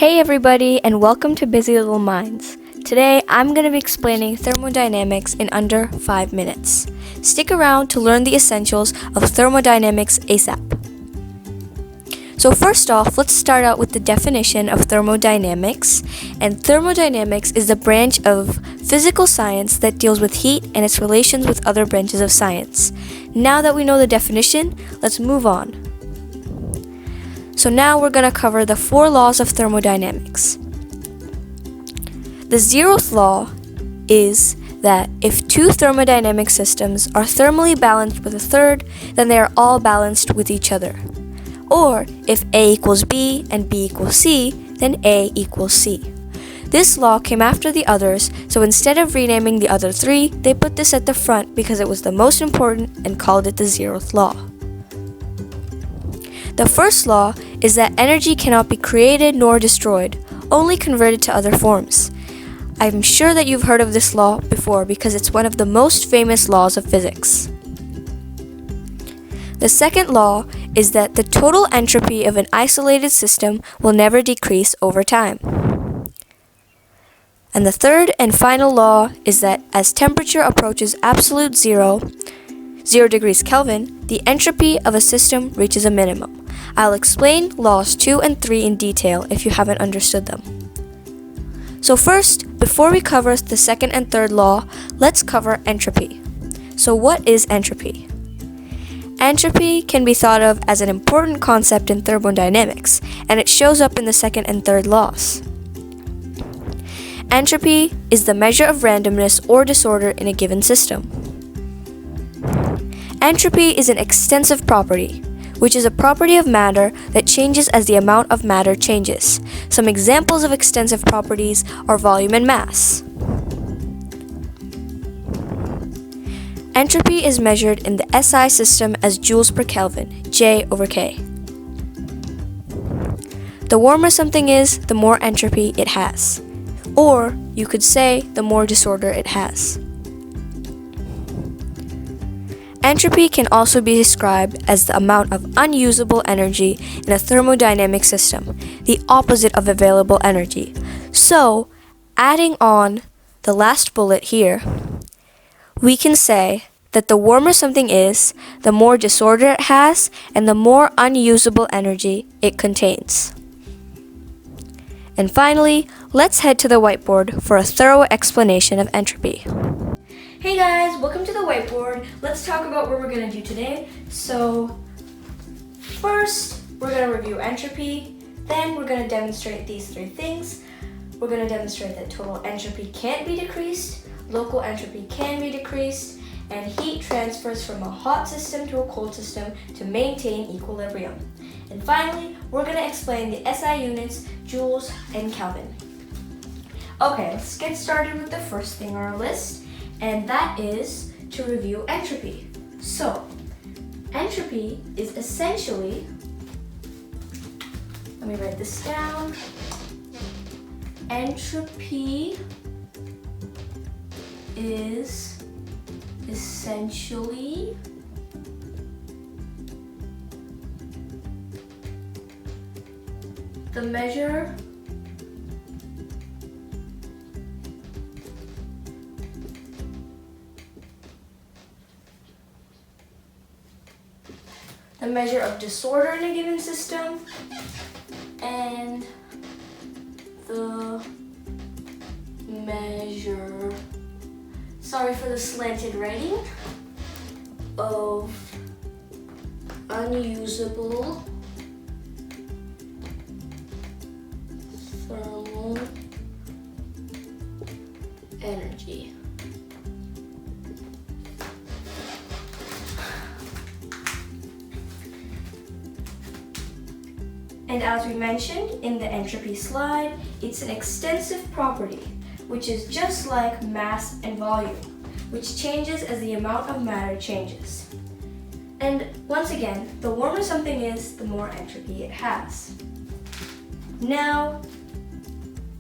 Hey everybody, and welcome to Busy Little Minds. Today I'm going to be explaining thermodynamics in under 5 minutes. Stick around to learn the essentials of thermodynamics ASAP. So first off, let's start out with the definition of thermodynamics. And thermodynamics is the branch of physical science that deals with heat and its relations with other branches of science. Now that we know the definition, let's move on. So now we're going to cover the 4 laws of thermodynamics. The Zeroth Law is that if 2 thermodynamic systems are thermally balanced with a third, then they are all balanced with each other. Or if A equals B and B equals C, then A equals C. This law came after the others, so instead of renaming the other 3, they put this at the front because it was the most important and called it the Zeroth Law. The first law is that energy cannot be created nor destroyed, only converted to other forms. I'm sure that you've heard of this law before because it's one of the most famous laws of physics. The second law is that the total entropy of an isolated system will never decrease over time. And the third and final law is that as temperature approaches absolute 0 degrees Kelvin, the entropy of a system reaches a minimum. I'll explain laws 2 and 3 in detail if you haven't understood them. So first, before we cover the second and third law, let's cover entropy. So what is entropy? Entropy can be thought of as an important concept in thermodynamics, and it shows up in the second and third laws. Entropy is the measure of randomness or disorder in a given system. Entropy is an extensive property, which is a property of matter that changes as the amount of matter changes. Some examples of extensive properties are volume and mass. Entropy is measured in the SI system as joules per Kelvin, J over K. The warmer something is, the more entropy it has. Or, you could say, the more disorder it has. Entropy can also be described as the amount of unusable energy in a thermodynamic system, the opposite of available energy. So, adding on the last bullet here, we can say that the warmer something is, the more disorder it has, and the more unusable energy it contains. And finally, let's head to the whiteboard for a thorough explanation of entropy. Hey guys, welcome to the whiteboard. Let's talk about what we're going to do today. So, first, we're going to review entropy. Then, we're going to demonstrate these 3 things. We're going to demonstrate that total entropy can't be decreased, local entropy can be decreased, and heat transfers from a hot system to a cold system to maintain equilibrium. And finally, we're going to explain the SI units, joules, and Kelvin. Okay, let's get started with the first thing on our list. And that is to review entropy. So, entropy is essentially, let me write this down. Entropy is essentially the measure of disorder in a given system and the measure, sorry for the slanted writing, of unusable thermal energy. And as we mentioned in the entropy slide, it's an extensive property, which is just like mass and volume, which changes as the amount of matter changes. And once again, the warmer something is, the more entropy it has. Now,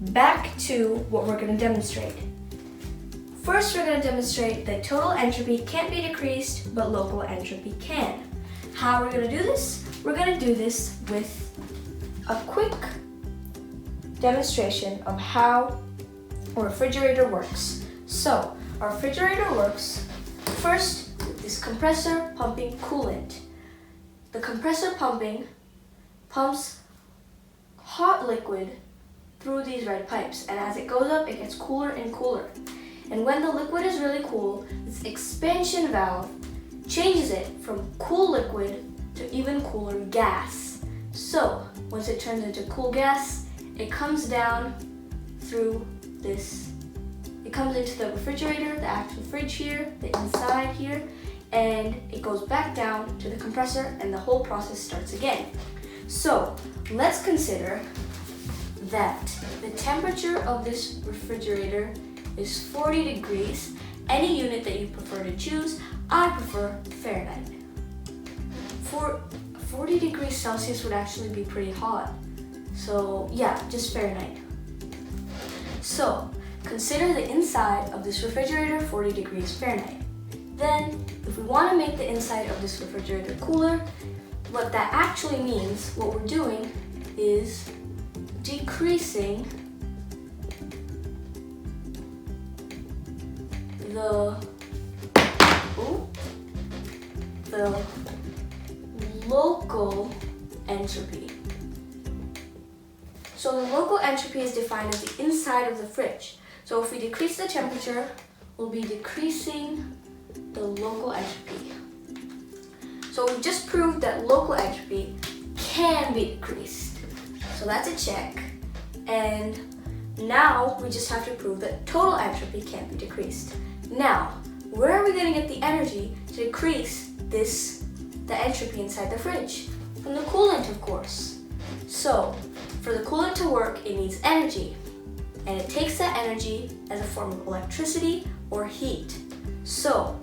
back to what we're going to demonstrate. First, we're going to demonstrate that total entropy can't be decreased, but local entropy can. How are we going to do this? We're going to do this with a quick demonstration of how a refrigerator works. So, our refrigerator works first with this compressor pumping coolant. The compressor pumps hot liquid through these red pipes, and as it goes up, it gets cooler and cooler. And when the liquid is really cool, this expansion valve changes it from cool liquid to even cooler gas. So, once it turns into cool gas, it comes down through this. It comes into the refrigerator, the actual fridge here, the inside here, and it goes back down to the compressor, and the whole process starts again. So, let's consider that the temperature of this refrigerator is 40 degrees. Any unit that you prefer to choose, I prefer Fahrenheit. For 40 degrees Celsius would actually be pretty hot. So yeah, just Fahrenheit. So consider the inside of this refrigerator 40 degrees Fahrenheit. Then, if we want to make the inside of this refrigerator cooler, what that actually means, what we're doing is decreasing the local entropy. So the local entropy is defined as the inside of the fridge. So if we decrease the temperature, we'll be decreasing the local entropy. So we've just proved that local entropy can be decreased. So that's a check. And now we just have to prove that total entropy can't be decreased. Now, where are we going to get the energy to decrease the entropy inside the fridge? From the coolant, of course. So, for the coolant to work, it needs energy. And it takes that energy as a form of electricity or heat. So,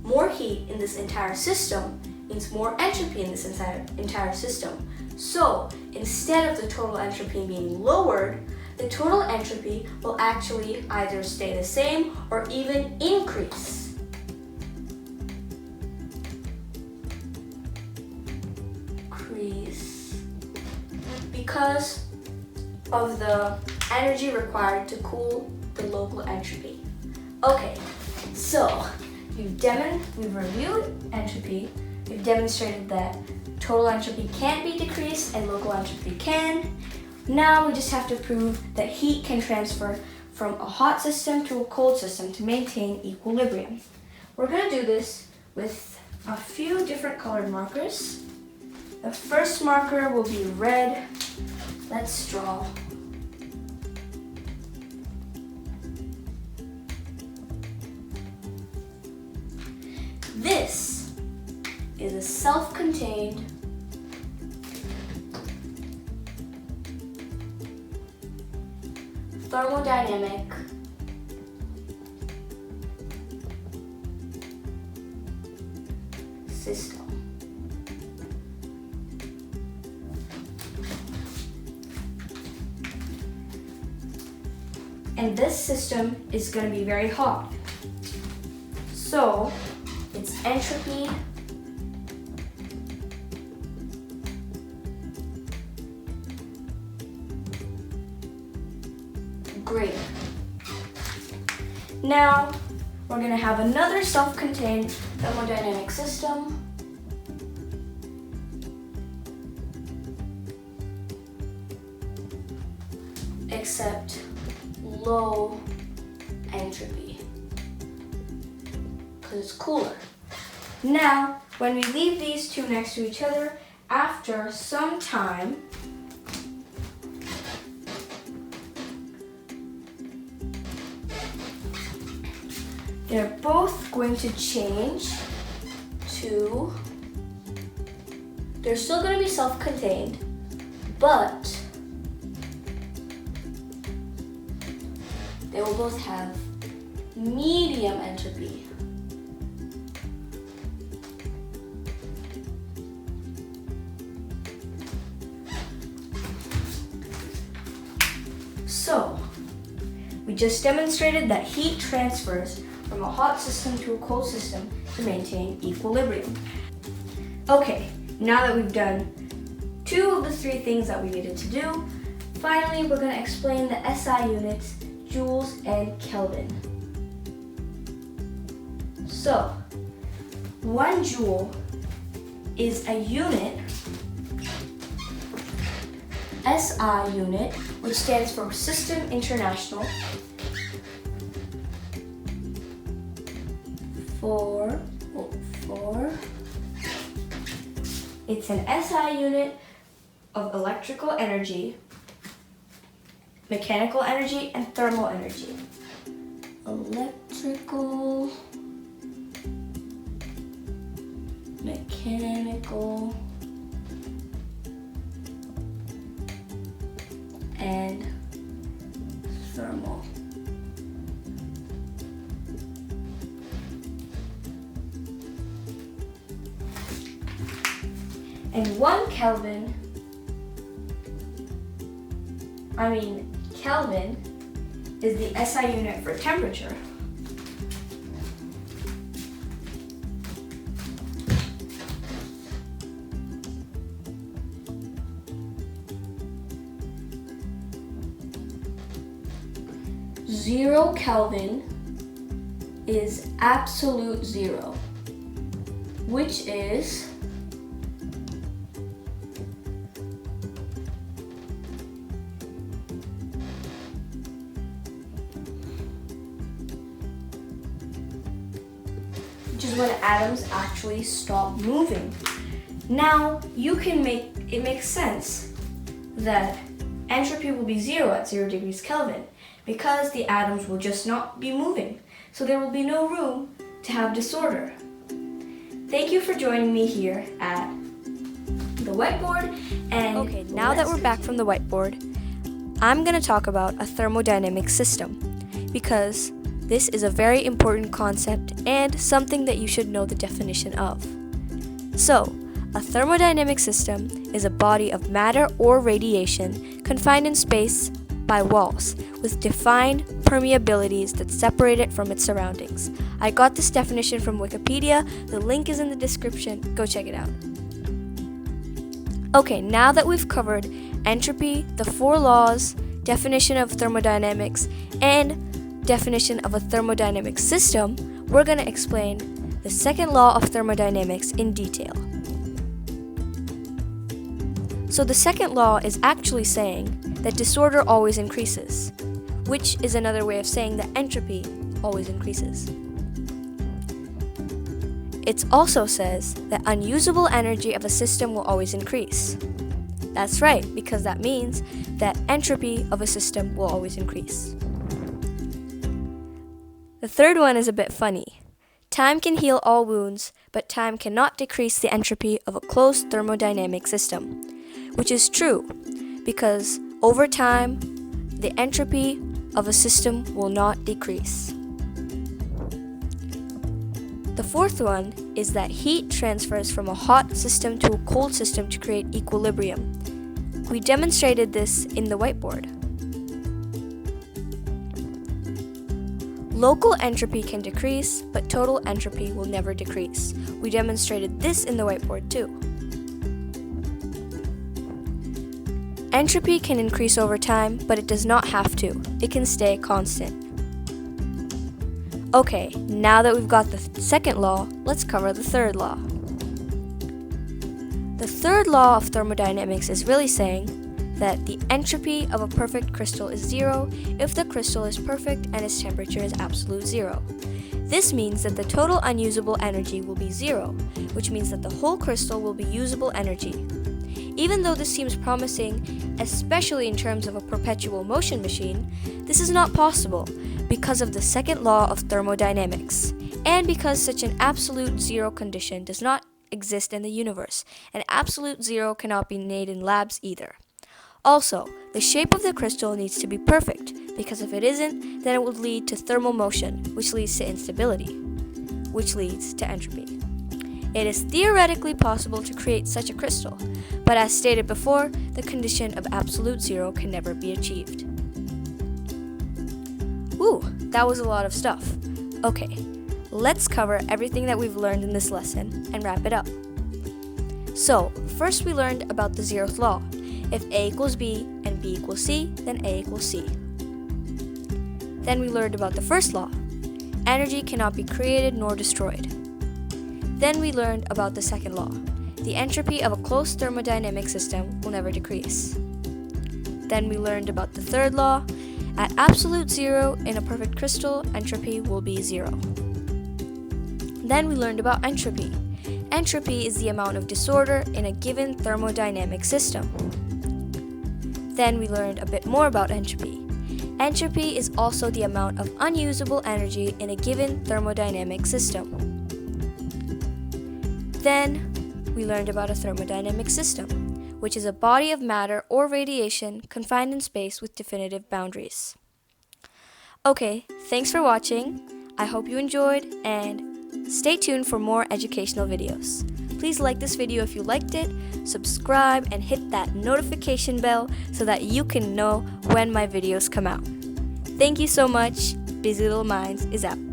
more heat in this entire system means more entropy in this entire system. So, instead of the total entropy being lowered, the total entropy will actually either stay the same or even increase. Because of the energy required to cool the local entropy. Okay, so we've reviewed entropy. We've demonstrated that total entropy can't be decreased and local entropy can. Now we just have to prove that heat can transfer from a hot system to a cold system to maintain equilibrium. We're going to do this with a few different colored markers. The first marker will be red. Let's draw. This is a self-contained thermodynamic system. And this system is going to be very hot. So, its entropy greater. Now, we're going to have another self-contained thermodynamic system. Except low entropy, because it's cooler. Now, when we leave these two next to each other, after some time, they're both going to change to, they're still going to be self-contained, but they will both have medium entropy. So, we just demonstrated that heat transfers from a hot system to a cold system to maintain equilibrium. Okay, now that we've done two of the three things that we needed to do, Finally, we're going to explain the SI units, joules and Kelvin. So, 1 joule is a unit, SI unit, which stands for System International, it's an SI unit of electrical energy, mechanical energy, and thermal energy. Electrical, mechanical, and thermal. And 1 Kelvin, Kelvin is the SI unit for temperature. Zero Kelvin is absolute zero, which is when atoms actually stop moving. Now, it makes sense that entropy will be 0 at 0 degrees Kelvin because the atoms will just not be moving. So there will be no room to have disorder. Thank you for joining me here at the whiteboard. And okay, now that we're back from the whiteboard, I'm going to talk about a thermodynamic system because this is a very important concept and something that you should know the definition of. So, a thermodynamic system is a body of matter or radiation confined in space by walls with defined permeabilities that separate it from its surroundings. I got this definition from Wikipedia. The link is in the description. Go check it out. Okay, now that we've covered entropy, the 4 laws, definition of thermodynamics, and definition of a thermodynamic system, we're going to explain the second law of thermodynamics in detail. So the second law is actually saying that disorder always increases, which is another way of saying that entropy always increases. It also says that unusable energy of a system will always increase. That's right, because that means that entropy of a system will always increase. The third one is a bit funny. Time can heal all wounds, but time cannot decrease the entropy of a closed thermodynamic system, which is true, because over time, the entropy of a system will not decrease. The fourth one is that heat transfers from a hot system to a cold system to create equilibrium. We demonstrated this in the whiteboard. Local entropy can decrease, but total entropy will never decrease. We demonstrated this in the whiteboard too. Entropy can increase over time, but it does not have to. It can stay constant. Okay, now that we've got the second law, let's cover the third law. The third law of thermodynamics is really saying that the entropy of a perfect crystal is 0 if the crystal is perfect and its temperature is absolute 0. This means that the total unusable energy will be 0, which means that the whole crystal will be usable energy. Even though this seems promising, especially in terms of a perpetual motion machine, this is not possible because of the second law of thermodynamics, and because such an absolute 0 condition does not exist in the universe, and absolute 0 cannot be made in labs either. Also, the shape of the crystal needs to be perfect, because if it isn't, then it would lead to thermal motion, which leads to instability, which leads to entropy. It is theoretically possible to create such a crystal, but as stated before, the condition of absolute 0 can never be achieved. Ooh, that was a lot of stuff. Okay, let's cover everything that we've learned in this lesson and wrap it up. So, first we learned about the zeroth law. If A equals B and B B equals C, then A equals C. Then we learned about the first law. Energy cannot be created nor destroyed. Then we learned about the second law. The entropy of a closed thermodynamic system will never decrease. Then we learned about the third law. At absolute zero in a perfect crystal, entropy will be zero. Then we learned about entropy. Entropy is the amount of disorder in a given thermodynamic system. Then we learned a bit more about entropy. Entropy is also the amount of unusable energy in a given thermodynamic system. Then we learned about a thermodynamic system, which is a body of matter or radiation confined in space with definitive boundaries. Okay, thanks for watching. I hope you enjoyed, and stay tuned for more educational videos. Please like this video if you liked it, subscribe, and hit that notification bell so that you can know when my videos come out. Thank you so much. Busy Little Minds is out.